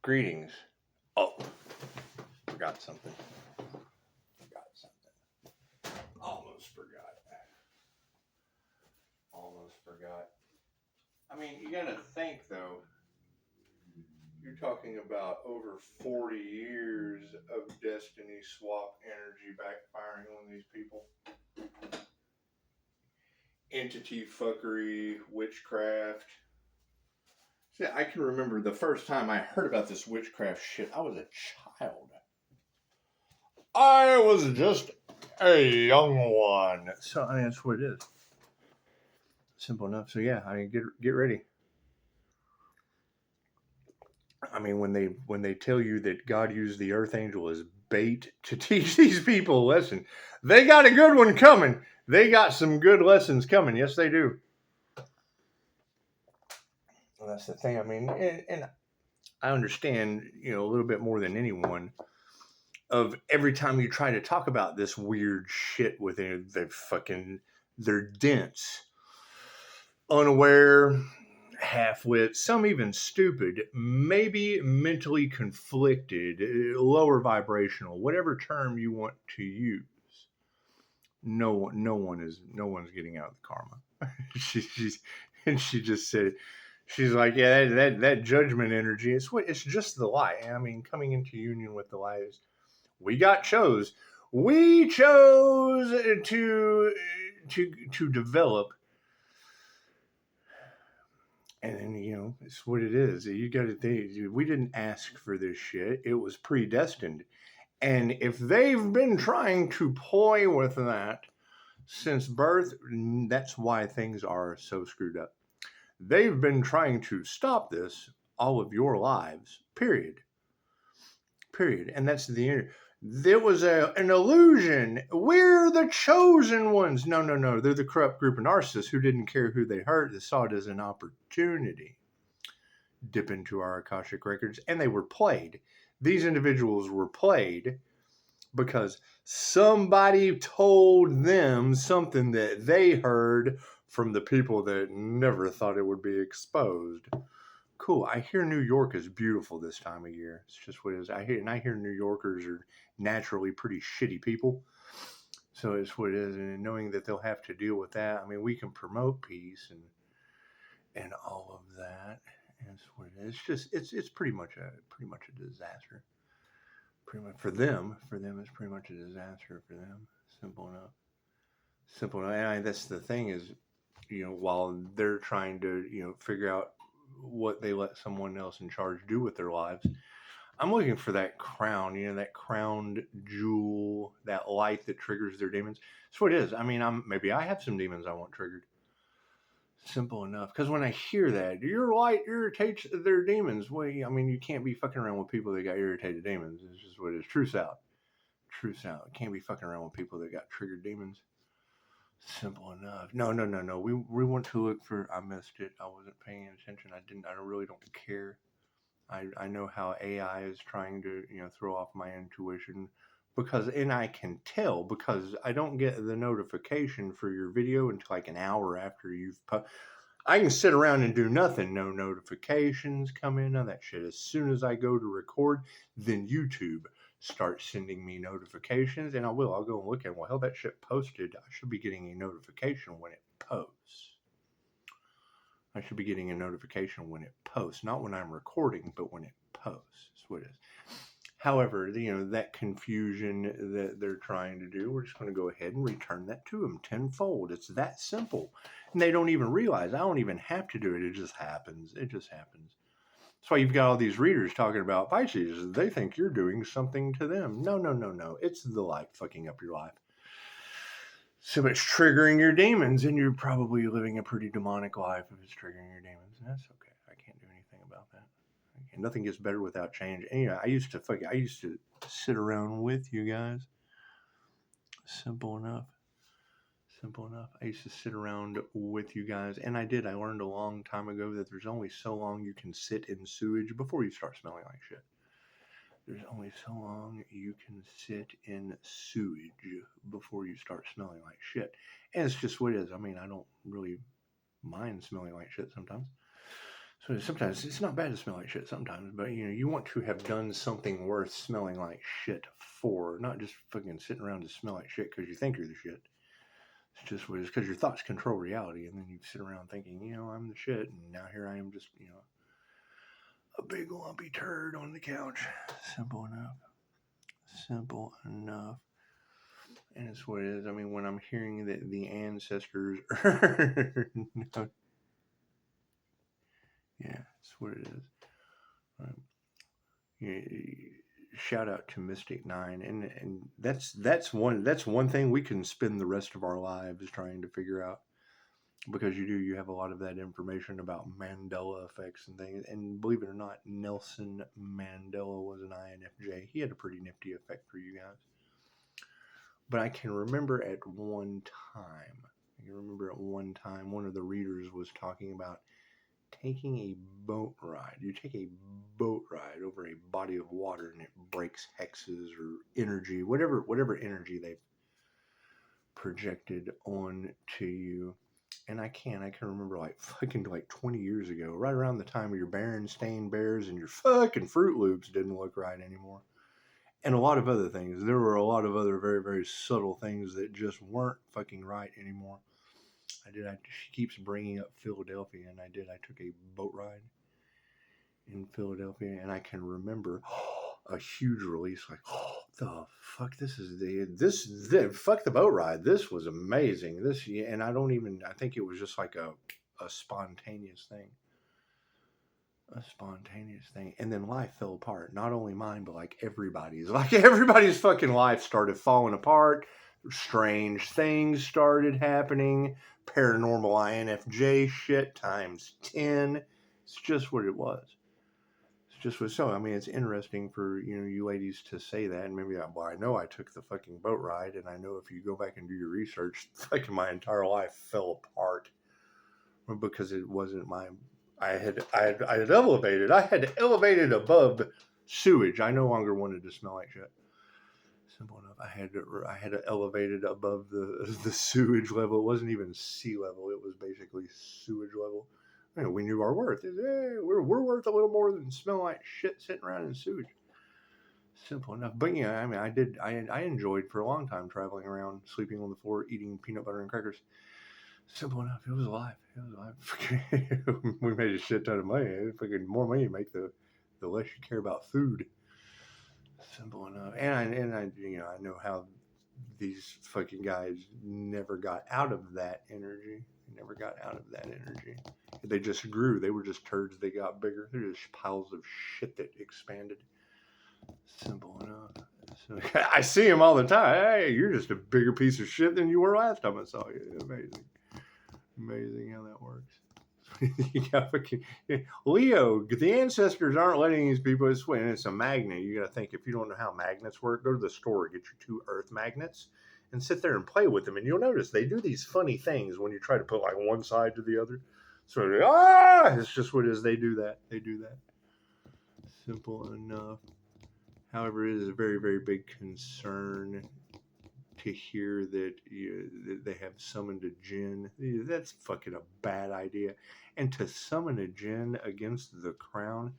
Greetings. Oh, forgot something. Almost forgot. I mean, you gotta think though. You're talking about over 40 years of destiny swap energy backfiring on these people. Entity fuckery, witchcraft. See, I can remember the first time I heard about this witchcraft shit. I was a child. I was just a young one. So, I mean, that's what it is. Simple enough. So, yeah, I mean, get ready. I mean, when they tell you that God used the earth angel as bait to teach these people a lesson, they got a good one coming. They got some good lessons coming. Yes, they do. Well, that's the thing. I mean, and I understand, a little bit more than anyone of every time you try to talk about this weird shit with it, they're dense, unaware, half-wit, some even stupid, maybe mentally conflicted, lower vibrational, whatever term you want to use. No one's getting out of the karma. she just said, she's like, yeah, that judgment energy. It's just the light. I mean, coming into union with the light is, we chose to develop. And then, it's what it is. You got to think, we didn't ask for this shit. It was predestined. And if they've been trying to play with that since birth, that's why things are so screwed up. They've been trying to stop this all of your lives, period. And that's there was an illusion. We're the chosen ones. No. They're the corrupt group of narcissists who didn't care who they hurt. They saw it as an opportunity. Dip into our Akashic records, and they were played. These individuals were played because somebody told them something that they heard from the people that never thought it would be exposed. Cool. I hear New York is beautiful this time of year. It's just what it is. I hear New Yorkers are naturally pretty shitty people. So it's what it is. And knowing that they'll have to deal with that, I mean, we can promote peace and all of that. That's what it is. It's pretty much a disaster. Pretty much for them, it's pretty much a disaster for them. Simple enough. And that's the thing is, while they're trying to figure out what they let someone else in charge do with their lives, I'm looking for that crown, that crowned jewel, that light that triggers their demons. That's what it is. I mean, maybe I have some demons I want triggered. Simple enough. Because when I hear that, your light irritates their demons. Well, I mean, you can't be fucking around with people that got irritated demons. It's just what it is. Truth out. Can't be fucking around with people that got triggered demons. Simple enough. No. We want to look for. I missed it. I wasn't paying attention. I really don't care. I know how AI is trying to throw off my intuition. And I can tell because I don't get the notification for your video until like an hour after you've I can sit around and do nothing. No notifications come in, none of that shit. As soon as I go to record, then YouTube starts sending me notifications, and I'll go and look at, well, hell, that shit posted. I should be getting a notification when it posts. Not when I'm recording, but when it posts. That's what it is. However, that confusion that they're trying to do, we're just going to go ahead and return that to them tenfold. It's that simple. And they don't even realize. I don't even have to do it. It just happens. That's why you've got all these readers talking about Pisces. They think you're doing something to them. No. It's the light fucking up your life. So it's triggering your demons, and you're probably living a pretty demonic life if it's triggering your demons. And that's okay. I can't do anything about that. And nothing gets better without change. And I used to sit around with you guys. Simple enough. I used to sit around with you guys, and I learned a long time ago that there's only so long you can sit in sewage before you start smelling like shit. There's only so long you can sit in sewage before you start smelling like shit. And it's just what it is. I mean, I don't really mind smelling like shit sometimes. So sometimes it's not bad to smell like shit sometimes, but you want to have done something worth smelling like shit for, not just fucking sitting around to smell like shit because you think you're the shit. It's just because your thoughts control reality, and then you sit around thinking, I'm the shit, and now here I am just, a big lumpy turd on the couch. Simple enough. Simple enough. And it's what it is. I mean, when I'm hearing that the ancestors yeah, it's what it is. Shout out to Mystic Nine, and that's one thing we can spend the rest of our lives trying to figure out, because you have a lot of that information about Mandela effects and things. And believe it or not, Nelson Mandela was an INFJ. He had a pretty nifty effect for you guys. But I can remember at one time, one of the readers was talking about taking a boat ride. You take a boat ride over a body of water and it breaks hexes or energy, whatever energy they've projected on to you. And I can remember like fucking like 20 years ago, right around the time of your Berenstain Bears and your fucking Fruit Loops didn't look right anymore. And a lot of other things. There were a lot of other very, very subtle things that just weren't fucking right anymore. She keeps bringing up Philadelphia, and I took a boat ride in Philadelphia, and I can remember a huge release, like, the fuck, fuck the boat ride. This was amazing. And I think it was just like a spontaneous thing. And then life fell apart. Not only mine, but like everybody's fucking life started falling apart. Strange things started happening. Paranormal INFJ shit times 10. It's just what it was. So. I mean, it's interesting for you ladies to say that, and maybe I know I took the fucking boat ride, and I know if you go back and do your research, fucking my entire life fell apart because it wasn't my. I had elevated. I had elevated above sewage. I no longer wanted to smell like shit. Simple enough. I had elevated above the sewage level. It wasn't even sea level. It was basically sewage level. We knew our worth. We're worth a little more than smelling like shit sitting around in sewage. Simple enough. But I mean, I enjoyed for a long time traveling around, sleeping on the floor, eating peanut butter and crackers. Simple enough. It was alive. We made a shit ton of money. Fucking more money you make, the less you care about food. Simple enough. And I know how these fucking guys never got out of that energy. They just grew. They were just turds. They got bigger. They're just piles of shit that expanded. Simple enough. So, I see them all the time. Hey, you're just a bigger piece of shit than you were last time I saw you. Amazing how that works. You got fucking Leo. The ancestors aren't letting these people swing. It's a magnet. You got to think, if you don't know how magnets work, go to the store, get your 2 Earth magnets, and sit there and play with them. And you'll notice they do these funny things when you try to put like one side to the other. So it's just what it is. They do that. Simple enough. However, it is a very, very big concern to hear that they have summoned a djinn. That's fucking a bad idea. And to summon a djinn against the crown,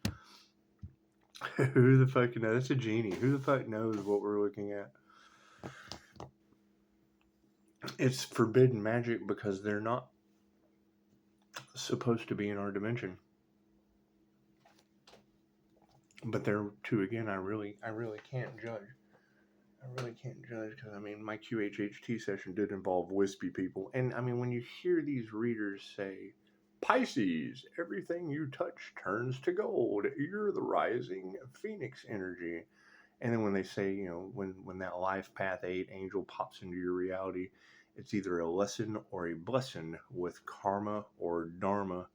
who the fuck knows? That's a genie. Who the fuck knows what we're looking at? It's forbidden magic because they're not supposed to be in our dimension. But there too, again, I really can't judge. Because, I mean, my QHHT session did involve wispy people. And, I mean, when you hear these readers say, Pisces, everything you touch turns to gold. You're the rising Phoenix energy. And then when they say, when that life path 8 angel pops into your reality, it's either a lesson or a blessing with karma or dharma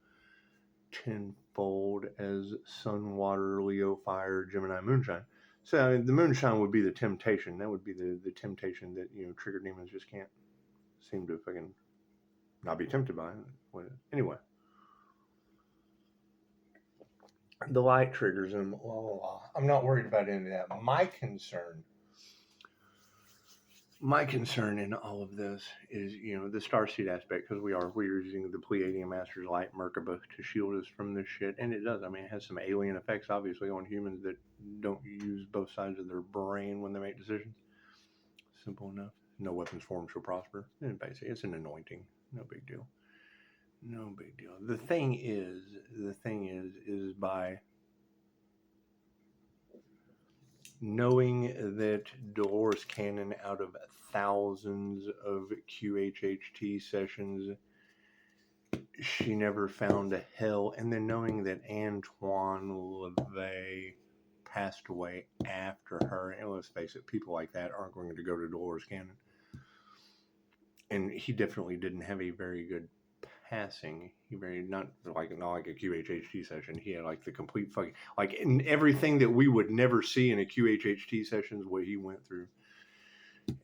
tenfold as sun, water, Leo, fire, Gemini, moonshine. So I mean, the moonshine would be the temptation. That would be the temptation that trigger demons just can't seem to fucking not be tempted by. Anyway, the light triggers them. Blah, blah, blah. I'm not worried about any of that. My concern My concern in all of this is, the starseed aspect, because we're using the Pleiadian Master's Light Merkaba to shield us from this shit, and it does. I mean, it has some alien effects, obviously, on humans that don't use both sides of their brain when they make decisions. Simple enough. No weapons formed shall prosper. And basically, it's an anointing. No big deal. No big deal. The thing is by knowing that Dolores Cannon, out of thousands of QHHT sessions, she never found a hell, and then knowing that Antoine LaVey passed away after her, and let's face it, people like that aren't going to go to Dolores Cannon. And he definitely didn't have a very good passing. He not like a QHHT session. He had like the complete fucking in everything that we would never see in a QHHT session is what he went through.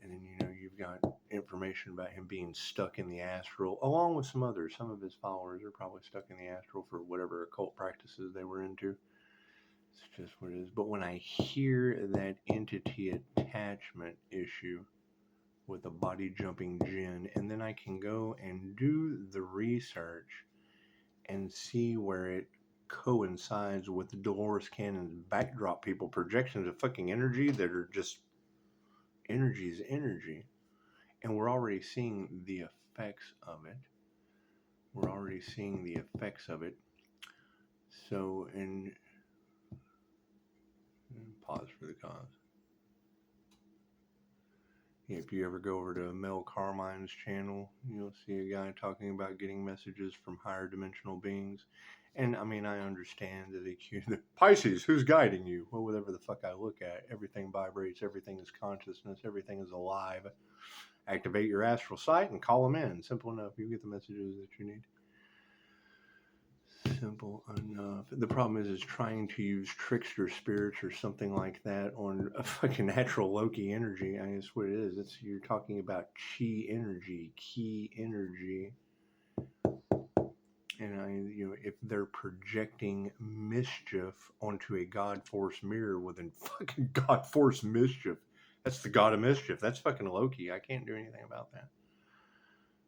And then you've got information about him being stuck in the astral, along with some others. Some of his followers are probably stuck in the astral for whatever occult practices they were into. It's just what it is. But when I hear that entity attachment issue with a body jumping djinn, and then I can go and do the research and see where it coincides with Dolores Cannon's backdrop people projections of fucking energy that are just energy is energy, and we're already seeing the effects of it. So, and pause for the cause. If you ever go over to Mel Carmine's channel, you'll see a guy talking about getting messages from higher dimensional beings. And I mean, I understand that the Pisces, who's guiding you? Well, whatever the fuck I look at, everything vibrates, everything is consciousness, everything is alive. Activate your astral sight and call them in. Simple enough. You get the messages that you need. Simple enough. The problem is trying to use trickster spirits or something like that on a fucking natural Loki energy. I mean, that's what it is. You're talking about chi energy, key energy. And if they're projecting mischief onto a God Force mirror with a fucking God Force mischief, that's the God of mischief. That's fucking Loki. I can't do anything about that.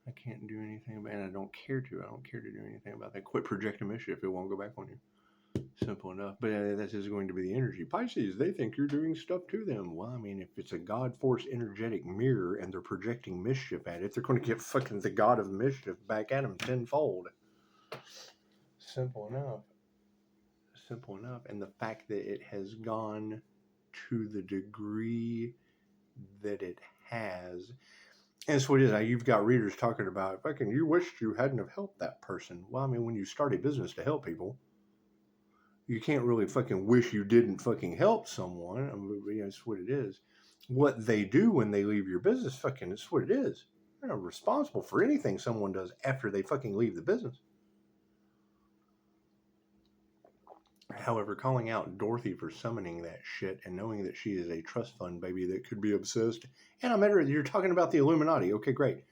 I can't do anything about it, and I don't care to. I don't care to do anything about that. Quit projecting mischief. It won't go back on you. Simple enough. But this is going to be the energy. Pisces, they think you're doing stuff to them. Well, I mean, if it's a God Force energetic mirror and they're projecting mischief at it, they're going to get fucking the God of mischief back at them tenfold. Simple enough. Simple enough. And the fact that it has gone to the degree that it has. And that's what it is. You've got readers talking about, fucking, you wished you hadn't have helped that person. Well, I mean, when you start a business to help people, you can't really fucking wish you didn't fucking help someone. I mean, that's what it is. What they do when they leave your business, fucking, it's what it is. They're not responsible for anything someone does after they fucking leave the business. However, calling out Dorothy for summoning that shit and knowing that she is a trust fund baby that could be obsessed. And I met her, you're talking about the Illuminati. Okay, great.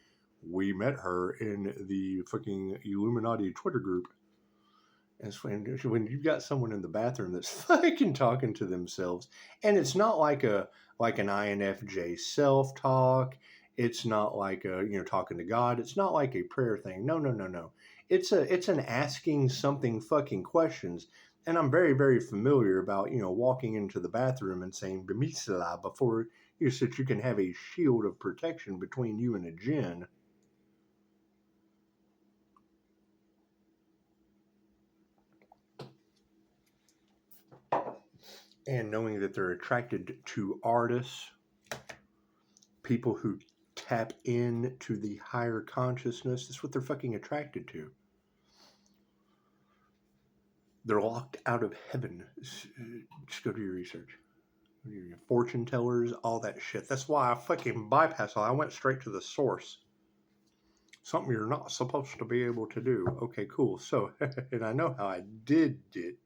We met her in the fucking Illuminati Twitter group. And when you've got someone in the bathroom that's fucking talking to themselves, and it's not like an INFJ self-talk. It's not like talking to God. It's not like a prayer thing. No. It's an asking something fucking questions. And I'm very, very familiar about, walking into the bathroom and saying B'misla before so that you can have a shield of protection between you and a djinn. And knowing that they're attracted to artists, people who tap into the higher consciousness, that's what they're fucking attracted to. They're locked out of heaven. Just go do your research. Your fortune tellers, all that shit. That's why I fucking bypassed all. I went straight to the source. Something you're not supposed to be able to do. Okay, cool. So, and I know how I did it.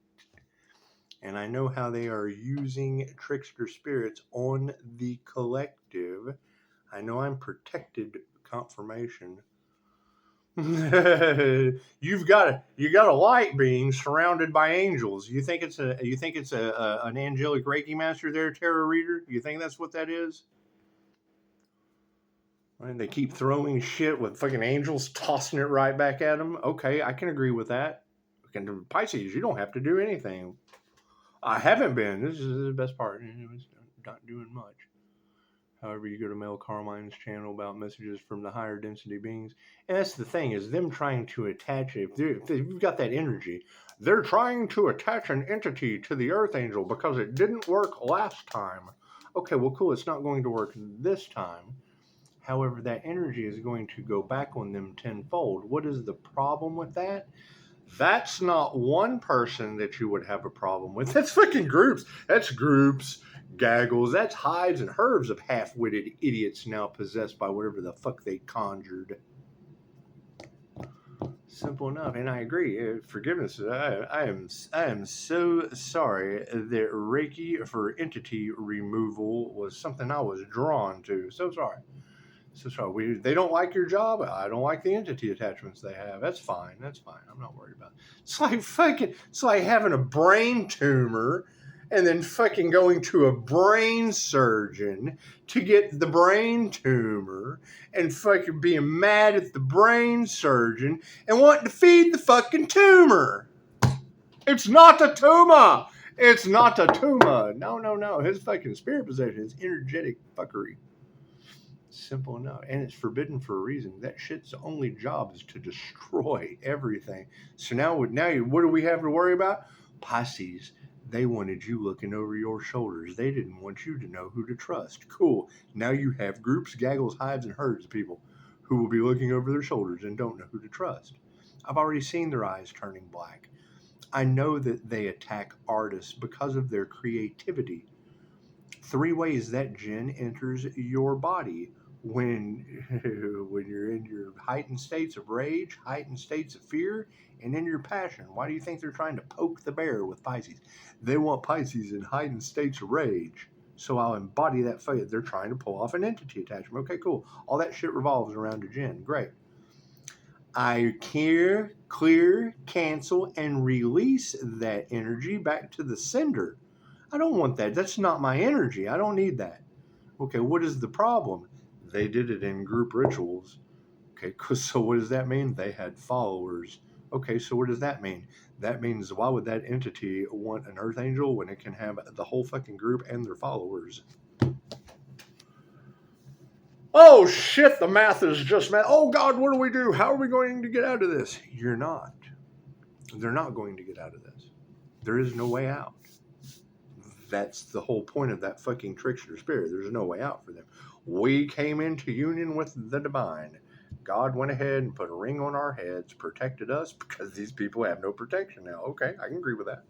And I know how they are using trickster spirits on the collective. I know I'm protected. Confirmation. You got a light being surrounded by angels. You think it's an angelic Reiki master there, tarot reader? You think that's what that is? And they keep throwing shit with fucking angels tossing it right back at them. Okay, I can agree with that. Pisces, you don't have to do anything. I haven't been. This is the best part. It was not doing much. However, you go to Mel Carmine's channel about messages from the higher density beings. And that's the thing, is them trying to attach it. If they've got that energy, they're trying to attach an entity to the Earth Angel because it didn't work last time. Okay, well, cool. It's not going to work this time. However, that energy is going to go back on them tenfold. What is the problem with that? That's not one person that you would have a problem with. That's fucking groups. That's groups, gaggles. That's hives and herds of half-witted idiots now possessed by whatever the fuck they conjured. Simple enough, and I agree. Forgiveness. I am so sorry that Reiki for entity removal was something I was drawn to. So sorry. So sorry. They don't like your job. I don't like the entity attachments they have. That's fine. That's fine. I'm not worried about it. It's like fucking. It's like having a brain tumor, and then fucking going to a brain surgeon to get the brain tumor, and fucking being mad at the brain surgeon and wanting to feed the fucking tumor. It's not a tumor. It's not a tumor. No. His fucking spirit possession is energetic fuckery. Simple enough. And it's forbidden for a reason. That shit's only job is to destroy everything. So now what do we have to worry about? Pisces. They wanted you looking over your shoulders. They didn't want you to know who to trust. Cool. Now you have groups, gaggles, hives, and herds of people who will be looking over their shoulders and don't know who to trust. I've already seen their eyes turning black. I know that they attack artists because of their creativity. 3 ways that Jinn enters your body: when you're in your heightened states of rage, heightened states of fear, and in your passion. Why do you think they're trying to poke the bear with Pisces? They want Pisces in heightened states of rage. So I'll embody that fire. They're trying to pull off an entity attachment. Okay, cool. All that shit revolves around a Jinn. Great. I clear, cancel, and release that energy back to the sender. I don't want that. That's not my energy. I don't need that. Okay, what is the problem? They did it in group rituals. Okay, so what does that mean? They had followers. Okay, so what does that mean? That means, why would that entity want an earth angel when it can have the whole fucking group and their followers? Oh shit, the math is just math. Oh God, what do we do? How are we going to get out of this? You're not. They're not going to get out of this. There is no way out. That's the whole point of that fucking trickster spirit. There's no way out for them. We came into union with the divine. God went ahead and put a ring on our heads, protected us, because these people have no protection now. Okay, I can agree with that.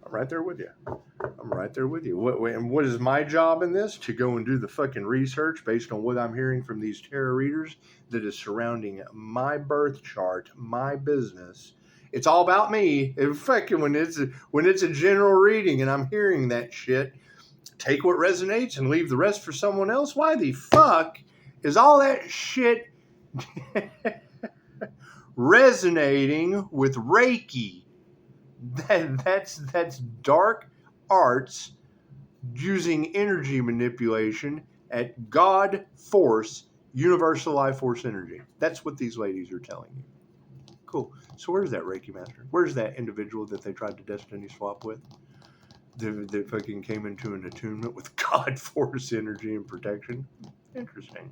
I'm right there with you. And what is my job in this? To go and do the fucking research based on what I'm hearing from these tarot readers that is surrounding my birth chart, my business. It's all about me. Fucking when it's a general reading and I'm hearing that shit, take what resonates and leave the rest for someone else. Why the fuck is all that shit resonating with Reiki? That's dark arts using energy manipulation at God force, universal life force energy. That's what these ladies are telling you. Cool. So where's that Reiki master? Where's that individual that they tried to destiny swap with? That fucking came into an attunement with God force energy and protection. Interesting.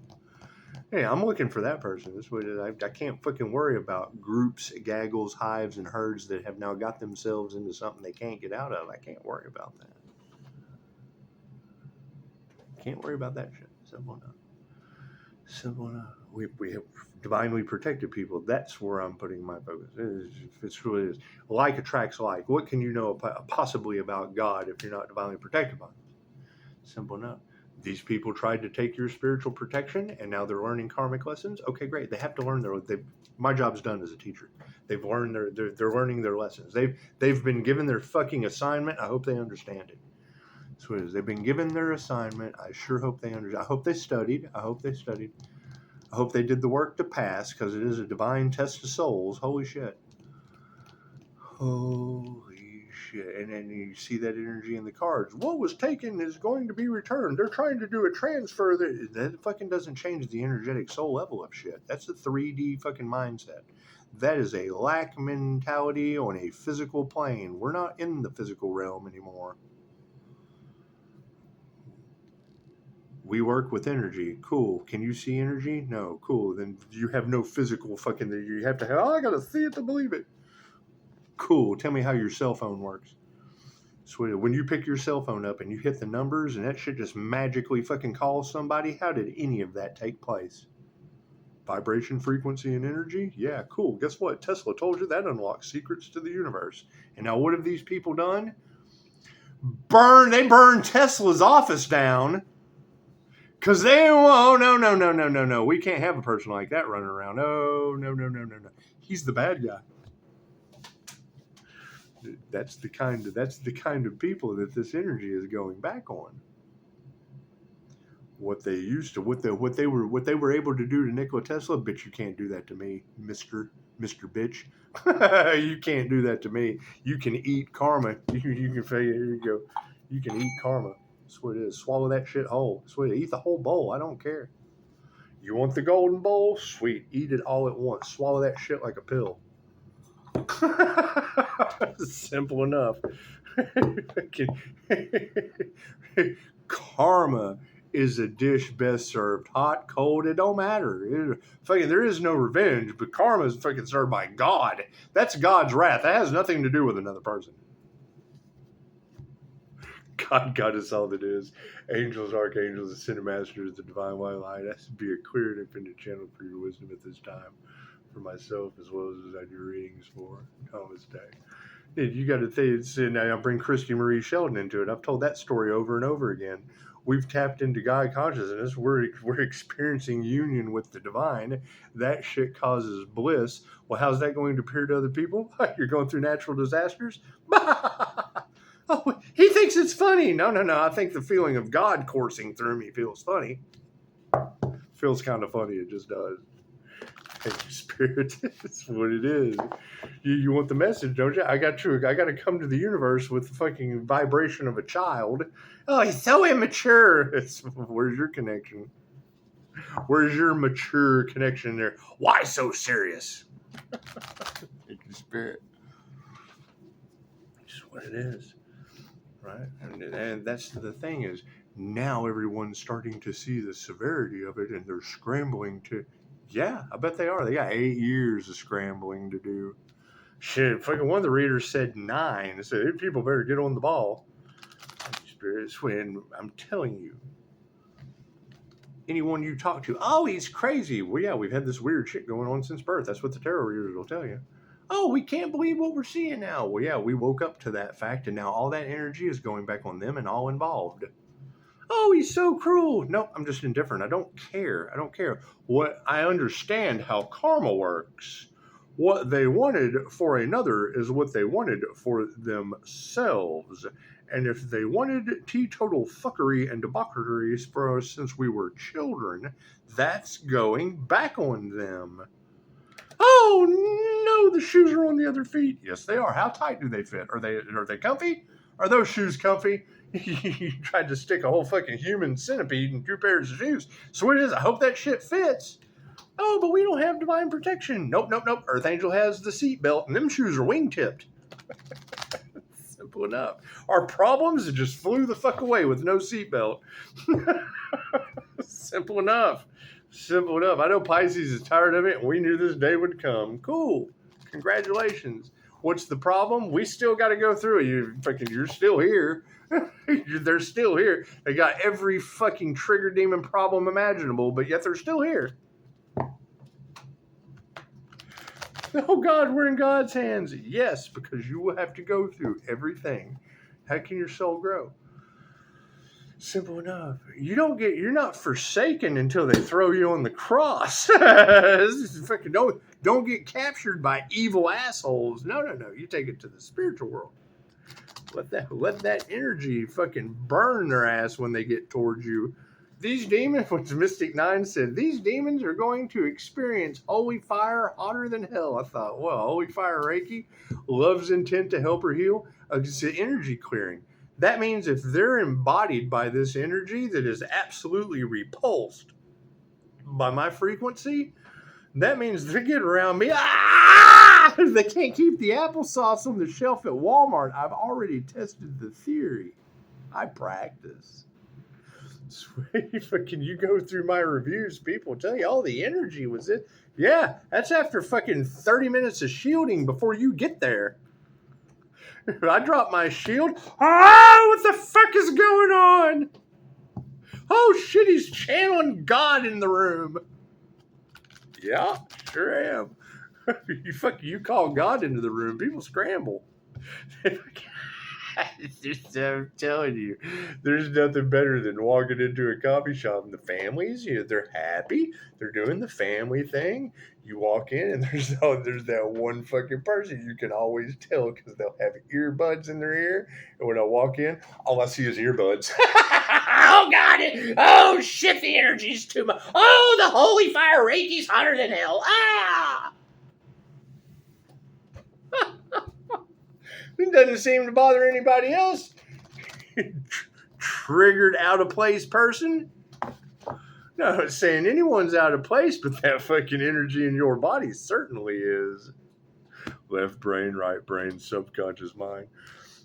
Hey, I'm looking for that person. This way, I can't fucking worry about groups, gaggles, hives, and herds that have now got themselves into something they can't get out of. I can't worry about that. Can't worry about that shit. Simple enough. We have divinely protected people. That's where I'm putting my focus. It's really is. Like attracts like. What can you know possibly about God if you're not divinely protected by him? Simple enough. These people tried to take your spiritual protection, and now they're learning karmic lessons. Okay, great. They have to learn my job's done as a teacher. They've learned they're learning their lessons. They've been given their fucking assignment. I hope they understand it. That's what it is. They've been given their assignment. I sure hope they understand. I hope they studied. I hope they did the work to pass, because it is a divine test of souls. Holy shit. shit. And then you see that energy in the cards. What was taken is going to be returned. They're trying to do a transfer. That fucking doesn't change the energetic soul level of shit. That's a 3D fucking mindset. That is a lack mentality on a physical plane. We're not in the physical realm anymore. We work with energy. Cool. Can you see energy? No. Cool. Then you have no physical fucking... You have to have... Oh, I gotta see it to believe it. Cool. Tell me how your cell phone works. So when you pick your cell phone up and you hit the numbers and that shit just magically fucking calls somebody, how did any of that take place? Vibration, frequency, and energy? Yeah, cool. Guess what? Tesla told you that unlocks secrets to the universe. And now what have these people done? They burned Tesla's office down. Because no. We can't have a person like that running around. No. He's the bad guy. That's the kind of people that this energy is going back on. What they were able to do to Nikola Tesla, bitch, you can't do that to me, Mr. Bitch. You can't do that to me. You can eat karma. You can eat karma. That's what it is. Swallow that shit whole. That's what it is. Eat the whole bowl. I don't care. You want the golden bowl? Sweet. Eat it all at once. Swallow that shit like a pill. Simple enough. Karma is a dish best served hot, cold. It don't matter. There is no revenge, but karma is fucking served by God. That's God's wrath. That has nothing to do with another person. God is all that is. Angels, archangels, ascended masters, the divine white light. That should be a clear and infinite channel for your wisdom at this time. For myself as well as I do readings for. Namaste. You got to think. Now I bring Christy Marie Sheldon into it. I've told that story over and over again. We've tapped into God consciousness. We're experiencing union with the divine. That shit causes bliss. Well, how's that going to appear to other people? You're going through natural disasters? Oh, he thinks it's funny. No. I think the feeling of God coursing through me feels funny. Feels kind of funny. It just does. Thank you, Spirit. That's what it is. You want the message, don't you? I got to come to the universe with the fucking vibration of a child. Oh, he's so immature. Where's your connection? Where's your mature connection there? Why so serious? Thank you, Spirit. It's what it is. Right? And that's the thing is, now everyone's starting to see the severity of it, and they're scrambling to... Yeah, I bet they are. They got 8 years of scrambling to do. Shit, fucking one of the readers said 9. So people better get on the ball. Spirits, when I'm telling you, anyone you talk to, oh, he's crazy. Well, yeah, we've had this weird shit going on since birth. That's what the tarot readers will tell you. Oh, we can't believe what we're seeing now. Well, yeah, we woke up to that fact, and now all that energy is going back on them and all involved. Oh, he's so cruel. No, I'm just indifferent. I don't care. What I understand how karma works. What they wanted for another is what they wanted for themselves. And if they wanted teetotal fuckery and debauchery for us since we were children, that's going back on them. Oh, no, the shoes are on the other feet. Yes, they are. How tight do they fit? Are they comfy? Are those shoes comfy? You tried to stick a whole fucking human centipede in 2 pairs of shoes. So it is. I hope that shit fits. Oh, but we don't have divine protection. Nope. Earth Angel has the seatbelt, and them shoes are wing-tipped. Simple enough. Our problems just flew the fuck away with no seatbelt. Simple enough. I know Pisces is tired of it, and we knew this day would come. Cool. Congratulations. What's the problem? We still got to go through it. You're still here. They're still here. They got every fucking trigger demon problem imaginable, but yet they're still here. Oh God, we're in God's hands. Yes, because you will have to go through everything. How can your soul grow? Simple enough. You're not forsaken until they throw you on the cross. Fucking don't get captured by evil assholes. No. You take it to the spiritual world. Let that energy fucking burn their ass when they get towards you. These demons, what Mystic 9 said, these demons are going to experience holy fire hotter than hell. I thought, well, holy fire Reiki, love's intent to help or heal. It's the energy clearing. That means if they're embodied by this energy that is absolutely repulsed by my frequency, that means they're getting around me. Ah! They can't keep the applesauce on the shelf at Walmart. I've already tested the theory. I practice. Fucking, you go through my reviews, people tell you, oh, the energy was it. Yeah, that's after fucking 30 minutes of shielding before you get there. I drop my shield. Oh, what the fuck is going on? Oh shit, he's channeling God in the room. Yeah, sure am. You call God into the room, people scramble. I'm telling you, there's nothing better than walking into a coffee shop and the families, they're happy, they're doing the family thing. You walk in and there's that one fucking person you can always tell because they'll have earbuds in their ear, and when I walk in, all I see is earbuds. Oh God! Oh shit! The energy's too much. Oh, the holy fire Reiki's hotter than hell. Ah! It doesn't seem to bother anybody else. Triggered out of place person. No, I'm not saying anyone's out of place, but that fucking energy in your body certainly is. Left brain, right brain, subconscious mind.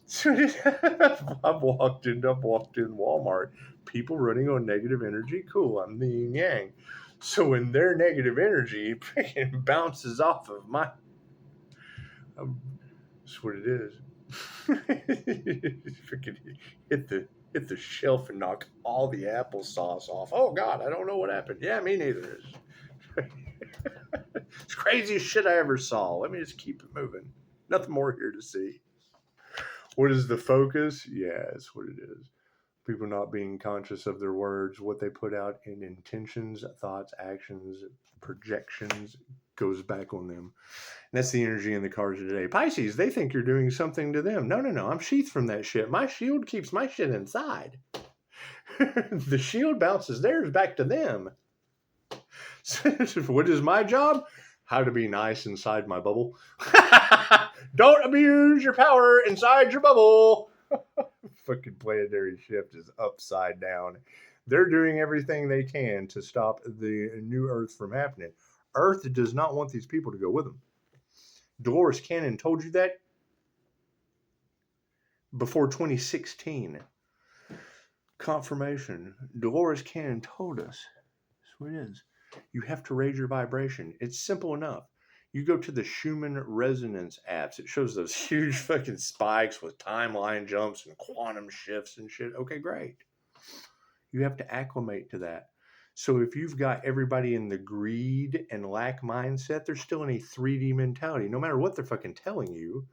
So I've walked in Walmart. People running on negative energy. Cool, I'm the yin yang. So when their negative energy bounces off of my, that's what it is. Freaking hit the shelf and knock all the applesauce off. Oh God, I don't know what happened. Yeah, me neither. It's craziest shit I ever saw. Let me just keep it moving. Nothing more here to see. What is the focus? Yeah, it's what it is. People not being conscious of their words, what they put out in intentions, thoughts, actions, projections goes back on them. And that's the energy in the cards today. Pisces, they think you're doing something to them. No. I'm sheathed from that shit. My shield keeps my shit inside. The shield bounces theirs back to them. What is my job? How to be nice inside my bubble. Don't abuse your power inside your bubble. Fucking planetary shift is upside down. They're doing everything they can to stop the new Earth from happening. Earth does not want these people to go with them. Dolores Cannon told you that before 2016. Confirmation. Dolores Cannon told us. That's what it is. You have to raise your vibration. It's simple enough. You go to the Schumann resonance apps. It shows those huge fucking spikes with timeline jumps and quantum shifts and shit. Okay, great. You have to acclimate to that. So if you've got everybody in the greed and lack mindset, they're still in a 3D mentality. No matter what they're fucking telling you,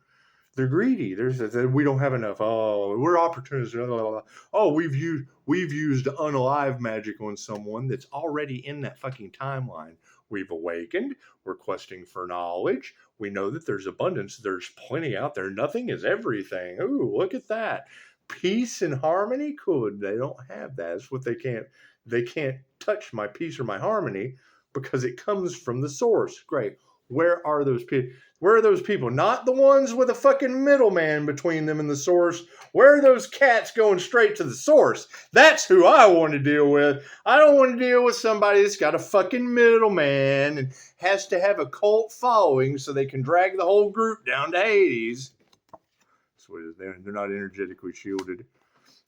they're greedy. We don't have enough. Oh, we're opportunists. Oh, we've used unalive magic on someone that's already in that fucking timeline. We've awakened. We're questing for knowledge. We know that there's abundance. There's plenty out there. Nothing is everything. Ooh, look at that. Peace and harmony. Cool. They don't have that. That's what they can't. They can't touch my peace or my harmony because it comes from the source. Great. Where are those people? Where are those people? Not the ones with a fucking middleman between them and the source. Where are those cats going straight to the source? That's who I want to deal with. I don't want to deal with somebody that's got a fucking middleman and has to have a cult following so they can drag the whole group down to Hades. That's what it is. They're not energetically shielded.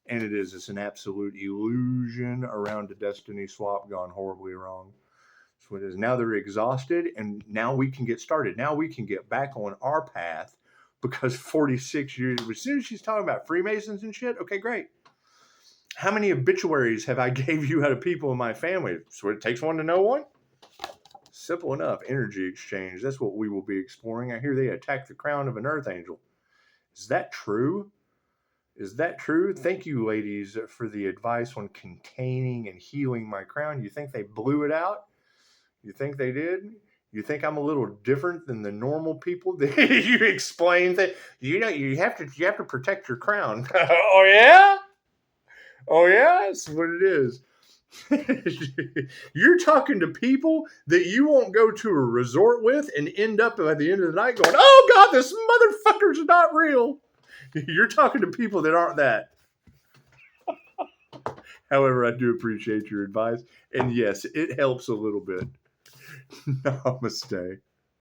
And it's an absolute illusion around a destiny swap gone horribly wrong. That's what it is. Now they're exhausted, and now we can get started. Now we can get back on our path because 46 years, as soon as she's talking about Freemasons and shit, okay, great. How many obituaries have I gave you out of people in my family? So it takes one to know one? Simple enough. Energy exchange. That's what we will be exploring. I hear they attacked the crown of an earth angel. Is that true? Is that true? Thank you, ladies, for the advice on containing and healing my crown. You think they blew it out? You think they did? You think I'm a little different than the normal people? You explain that you have to protect your crown. Oh yeah? Oh yeah? That's what it is. You're talking to people that you won't go to a resort with and end up at the end of the night going, oh God, this motherfucker's not real. You're talking to people that aren't that. However, I do appreciate your advice. And yes, it helps a little bit. Namaste.